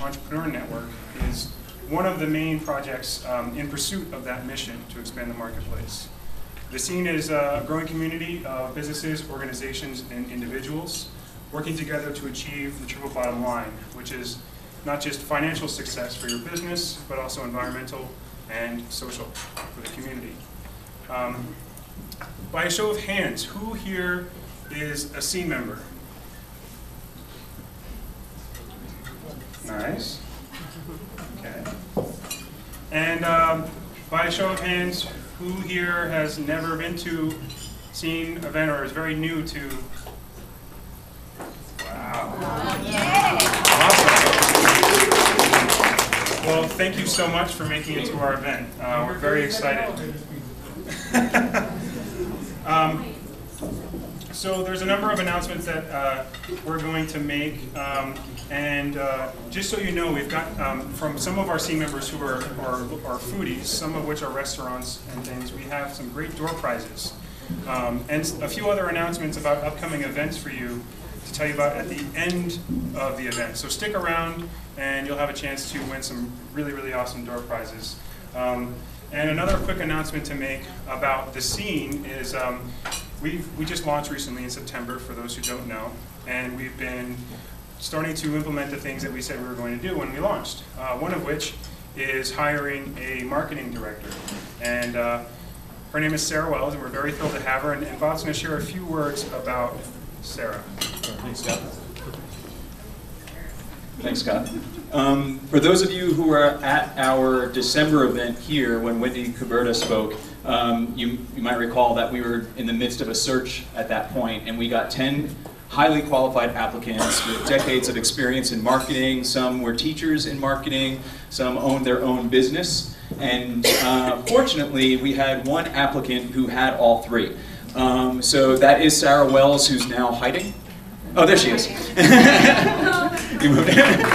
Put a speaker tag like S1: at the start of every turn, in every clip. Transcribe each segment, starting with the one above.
S1: Entrepreneur Network is one of the main projects in pursuit of that mission to expand the marketplace. The Scene is a growing community of businesses, organizations, and individuals working together to achieve the triple bottom line, which is not just financial success for your business, but also environmental and social for the community. By a show of hands, who here is a Scene member? Nice. Okay. And by a show of hands, who here has never been to Scene event or is very new to? Wow. Awesome. Well, thank you so much for making it to our event. We're very excited. So there's a number of announcements that we're going to make, and just so you know, we've got from some of our Scene members who are foodies, some of which are restaurants and things, we have some great door prizes, and a few other announcements about upcoming events for you to tell you about at the end of the event. So stick around and you'll have a chance to win some really, really awesome door prizes. And another quick announcement to make about the Scene is we just launched recently in September, for those who don't know, and we've been starting to implement the things that we said we were going to do when we launched. One of which is hiring a marketing director. And her name is Sarah Wells, and we're very thrilled to have her. And Bob's going to share a few words about Sarah.
S2: Thanks, Scott. Thanks, Scott. For those of you who were at our December event here when Wendy Kuberta spoke, you might recall that we were in the midst of a search at that point, and we got 10 highly qualified applicants with decades of experience in marketing. Some were teachers in marketing, some owned their own business, and fortunately we had one applicant who had all three. So that is Sarah Wells, who's now hiding. Oh, there she is. You moved in.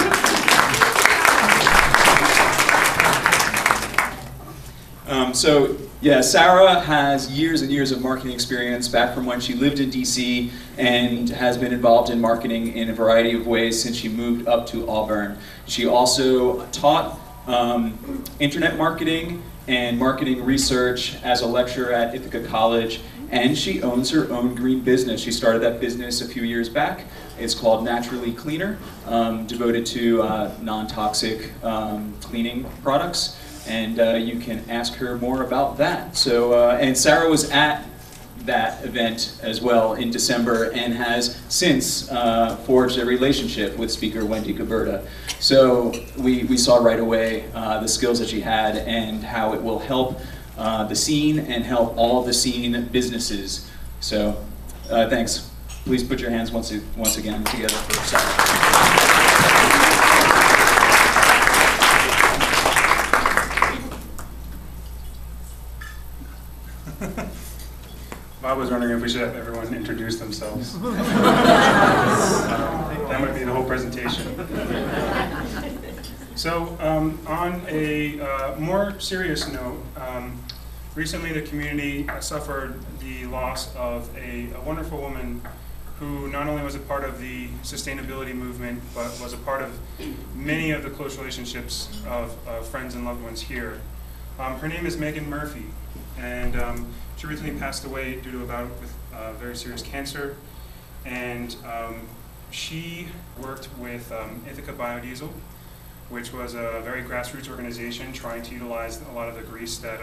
S2: So yeah, Sarah has years and years of marketing experience back from when she lived in DC and has been involved in marketing in a variety of ways since she moved up to Auburn. She also taught internet marketing and marketing research as a lecturer at Ithaca College, and she owns her own green business. She started that business a few years back. It's called Naturally Cleaner, devoted to non-toxic cleaning products. And you can ask her more about that. So, and Sarah was at that event as well in December and has since forged a relationship with speaker Wendy Kuberta. So we saw right away the skills that she had and how it will help the Scene and help all of the Scene businesses. So thanks. Please put your hands once again together for Sarah.
S1: Bob was wondering if we should have everyone introduce themselves. That might be the whole presentation. So on a more serious note, recently the community suffered the loss of a wonderful woman who not only was a part of the sustainability movement, but was a part of many of the close relationships of friends and loved ones here. Her name is Megan Murphy, and she recently passed away due to a bout with very serious cancer. And she worked with Ithaca Biodiesel, which was a very grassroots organization trying to utilize a lot of the grease that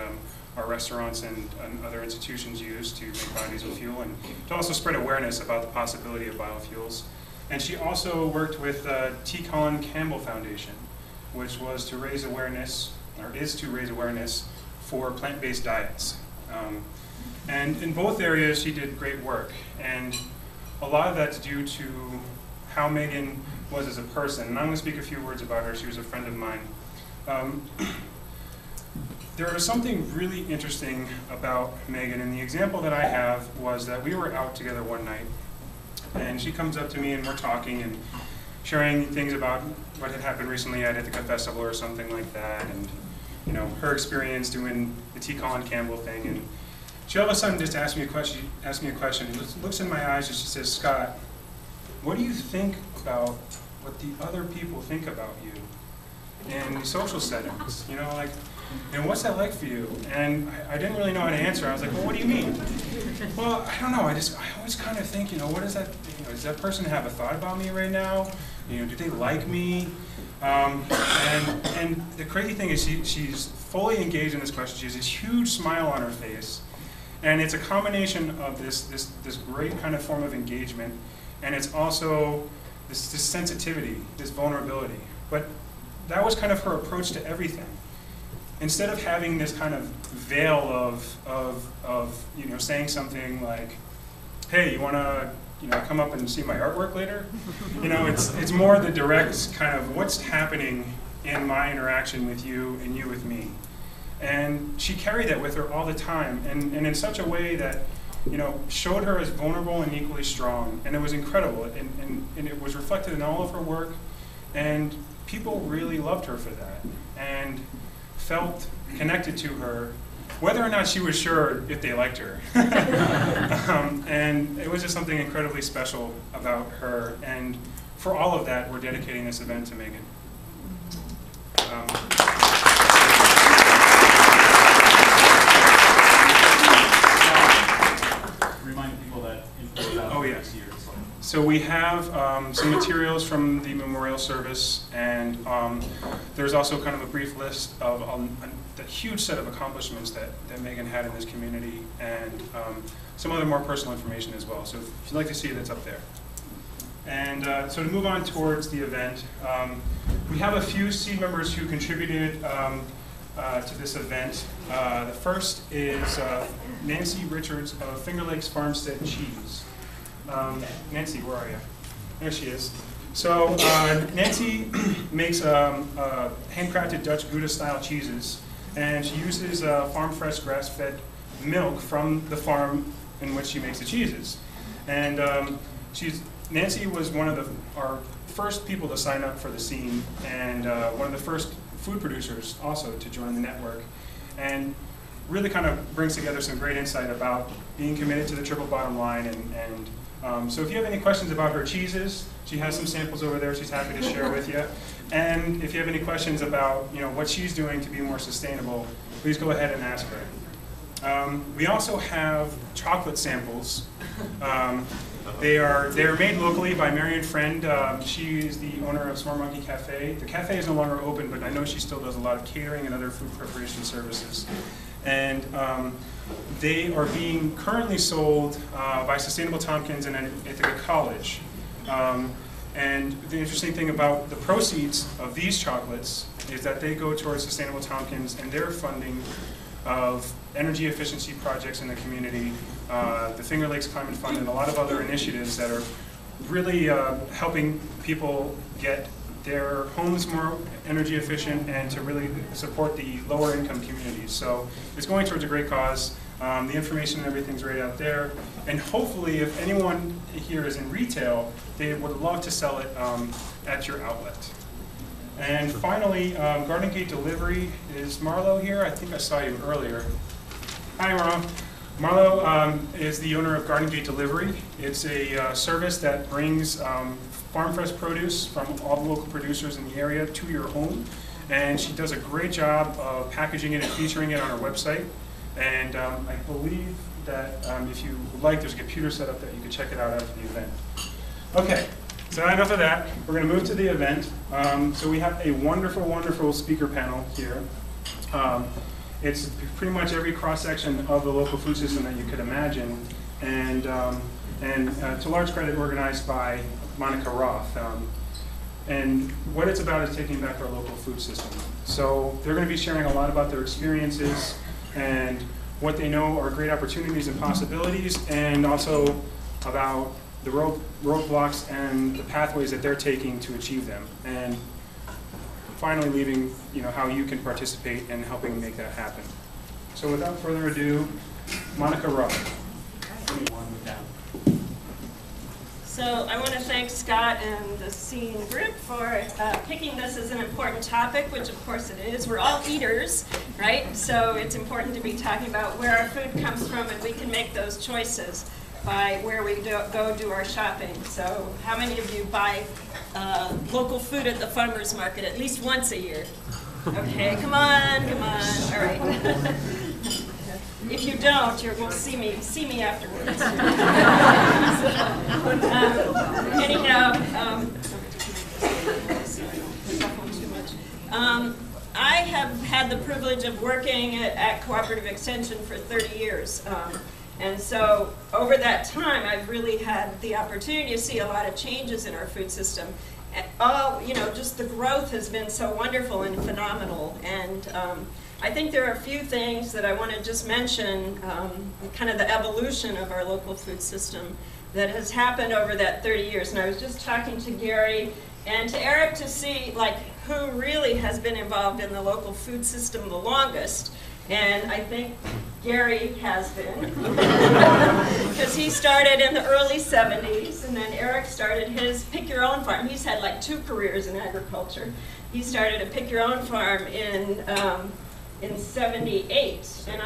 S1: our restaurants and other institutions use to make biodiesel fuel, and to also spread awareness about the possibility of biofuels. And she also worked with T. Colin Campbell Foundation, which was to raise awareness, or is to raise awareness for plant-based diets. And in both areas, she did great work. And a lot of that's due to how Megan was as a person. And I'm going to speak a few words about her. She was a friend of mine. There was something really interesting about Megan, and the example that I have was that we were out together one night, and she comes up to me and we're talking and sharing things about what had happened recently at Ithaca Festival or something like that, and you know, her experience doing the T. Colin Campbell thing. And she all of a sudden just asked me a question, and looks in my eyes and she says, "Scott, what do you think about what the other people think about you in social settings, you know, like, and what's that like for you? And I didn't really know how to answer. I was like, well, what do you mean? Well, I don't know. I always kind of think, you know, what is that? You know, does that person have a thought about me right now? You know, do they like me? And the crazy thing is, she's fully engaged in this question. She has this huge smile on her face, and it's a combination of this great kind of form of engagement, and it's also this sensitivity, this vulnerability. But that was kind of her approach to everything. Instead of having this kind of veil of you know, saying something like, hey, you want to, you know, come up and see my artwork later? You know, it's more the direct kind of what's happening in my interaction with you and you with me. And she carried that with her all the time, and in such a way that, you know, showed her as vulnerable and equally strong. And it was incredible, and it was reflected in all of her work, and people really loved her for that, and felt connected to her, whether or not she was sure if they liked her. And it was just something incredibly special about her, and for all of that, we're dedicating this event to Megan.
S3: Remind people that info about this year.
S1: So we have some materials from the memorial service, and there's also kind of a brief list of the huge set of accomplishments that Megan had in this community, and some other more personal information as well. So if you'd like to see it, it's up there. And so to move on towards the event, we have a few seed members who contributed to this event. The first is Nancy Richards of Finger Lakes Farmstead Cheese. Nancy, where are you? There she is. So Nancy makes handcrafted Dutch Gouda-style cheeses, and she uses farm-fresh, grass-fed milk from the farm in which she makes the cheeses. And Nancy was one of our first people to sign up for the scene, and one of the first food producers also to join the network, and really kind of brings together some great insight about being committed to the triple bottom line. So if you have any questions about her cheeses, she has some samples over there she's happy to share with you. And if you have any questions about, you know, what she's doing to be more sustainable, please go ahead and ask her. We also have chocolate samples. They are made locally by Marion Friend. She is the owner of Smart Monkey Cafe. The cafe is no longer open, but I know she still does a lot of catering and other food preparation services. And they are being currently sold by Sustainable Tompkins and Ithaca College. And the interesting thing about the proceeds of these chocolates is that they go towards Sustainable Tompkins and their funding of energy efficiency projects in the community, the Finger Lakes Climate Fund, and a lot of other initiatives that are really helping people get their homes more energy efficient and to really support the lower income communities. So it's going towards a great cause. The information and everything's right out there. And hopefully if anyone here is in retail, they would love to sell it at your outlet. And finally, Garden Gate Delivery. Is Marlo here? I think I saw you earlier. Hi, Marlo. Marlo is the owner of Garden Gate Delivery. It's a service that brings farm-fresh produce from all the local producers in the area to your home. And she does a great job of packaging it and featuring it on her website. And I believe that if you would like, there's a computer set up that you can check it out after the event. Okay, so enough of that. We're going to move to the event. So we have a wonderful, wonderful speaker panel here. It's pretty much every cross-section of the local food system that you could imagine, and to large credit organized by Monica Roth. And what it's about is taking back our local food system. So they're going to be sharing a lot about their experiences and what they know are great opportunities and possibilities, and also about the roadblocks and the pathways that they're taking to achieve them. And finally leaving, how you can participate in helping make that happen. So without further ado, Monica Roth.
S4: So I want to thank Scott and the Scene group for picking this as an important topic, which of course it is. We're all eaters, right? So it's important to be talking about where our food comes from, and we can make those choices by where we go do our shopping. So how many of you buy local food at the farmer's market at least once a year. Okay, come on, come on. All right. If you don't, you're going to see me afterwards. Anyhow, I have had the privilege of working at Cooperative Extension for 30 years. And so over that time, I've really had the opportunity to see a lot of changes in our food system. Just the growth has been so wonderful and phenomenal. And I think there are a few things that I want to just mention, kind of the evolution of our local food system that has happened over that 30 years. And I was just talking to Gary and to Eric to see like who really has been involved in the local food system the longest. And I think Gary has been, because he started in the early 70s, and then Eric started his Pick Your Own Farm. He's had like 2 careers in agriculture. He started a Pick Your Own Farm in 78, and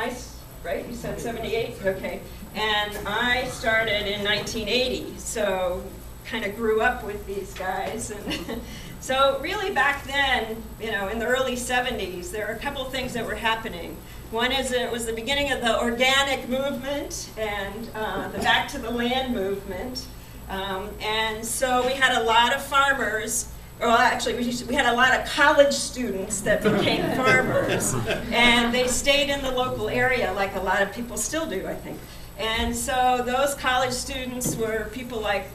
S4: right? You said 78? Okay. And I started in 1980, so kind of grew up with these guys. And so really back then, in the early 70s, there were a couple things that were happening. One is it was the beginning of the organic movement and the back to the land movement. And so we had a lot of farmers, well actually we had a lot of college students that became farmers. And they stayed in the local area like a lot of people still do, I think. And so those college students were people like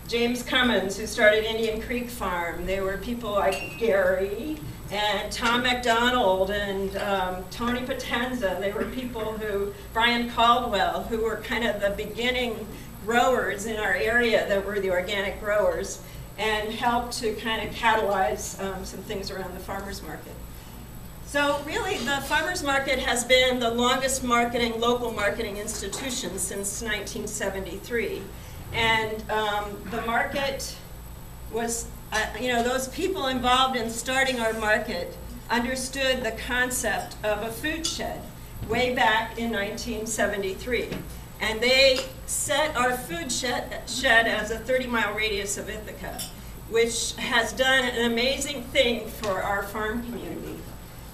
S4: James Cummins, who started Indian Creek Farm. There were people like Gary and Tom McDonald and Tony Potenza. They were people Brian Caldwell, who were kind of the beginning growers in our area that were the organic growers and helped to kind of catalyze some things around the farmers market. So really the farmers market has been the longest local marketing institution since 1973. And the market was, those people involved in starting our market understood the concept of a food shed way back in 1973. And they set our food shed as a 30-mile radius of Ithaca, which has done an amazing thing for our farm community.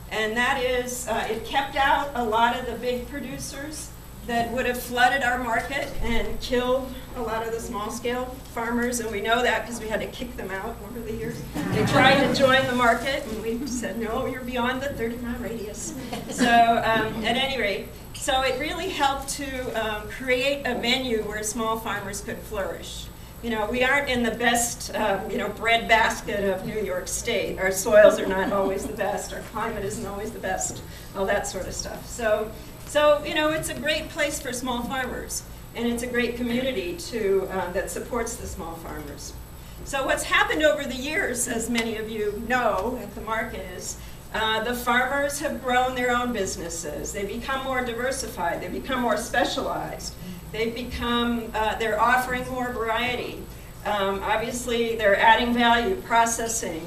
S4: And that is, it kept out a lot of the big producers that would have flooded our market and killed a lot of the small-scale farmers, and we know that because we had to kick them out over the years. They tried to join the market, and we said, no, you're beyond the 30-mile radius. So at any rate, so it really helped to create a venue where small farmers could flourish. We aren't in the best, bread basket of New York State. Our soils are not always the best. Our climate isn't always the best, all that sort of stuff. So it's a great place for small farmers, and it's a great community that supports the small farmers. So what's happened over the years, as many of you know at the market, is the farmers have grown their own businesses. They become more diversified. They become more specialized. They're offering more variety. Obviously, they're adding value, processing,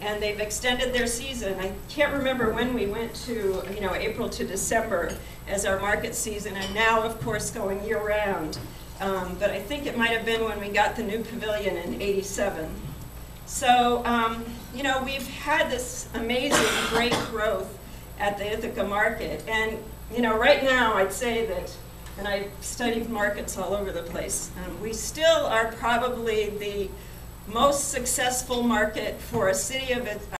S4: and they've extended their season. I can't remember when we went to, April to December as our market season, and now, of course, going year-round. But I think it might have been when we got the new pavilion in '87. So, we've had this amazing, great growth at the Ithaca market. And, right now, I'd say that, and I've studied markets all over the place, we still are probably the most successful market for a city of